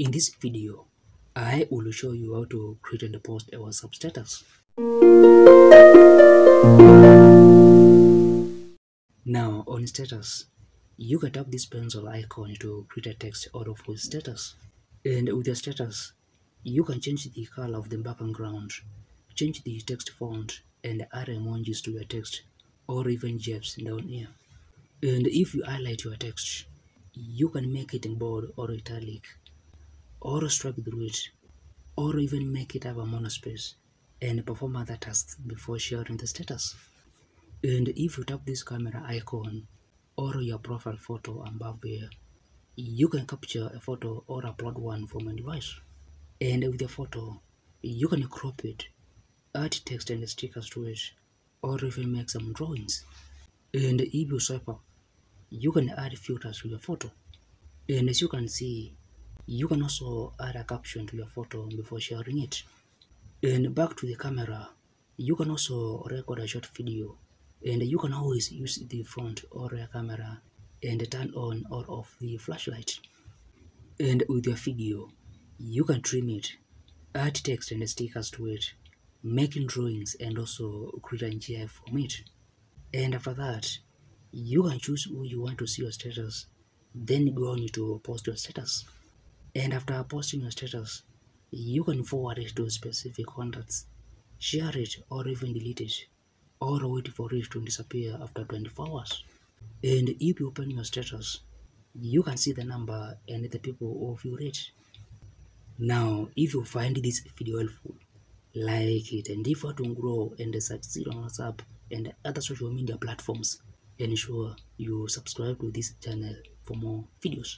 In this video, I will show you how to create and post a WhatsApp status. Now on status, you can tap this pencil icon to create a text out of your status. And with your status, you can change the color of the background, change the text font, and add emojis to your text, or even GIFs down here. And if you highlight your text, you can make it in bold or italic, or strike through it, or even make it have a monospace and perform other tasks before sharing the status. And if you tap this camera icon or your profile photo above here, you can capture a photo or upload one from a device. And with the photo, you can crop it, add text and stickers to it, or even make some drawings. And if you swipe up, you can add filters to your photo. And as you can see, you can also add a caption to your photo before sharing it. And back to the camera, you can also record a short video, and you can always use the front or rear camera and turn on or off the flashlight. And with your video, you can trim it, add text and stickers to it, making drawings and also create a GIF from it. And after that, you can choose who you want to see your status, then go on to post your status. And after posting your status, you can forward it to specific contacts, share it or even delete it, or wait for it to disappear after 24 hours. And if you open your status, you can see the number and the people who viewed it. Now, if you find this video helpful, like it, and if you want to grow and succeed on WhatsApp and other social media platforms, ensure you subscribe to this channel for more videos.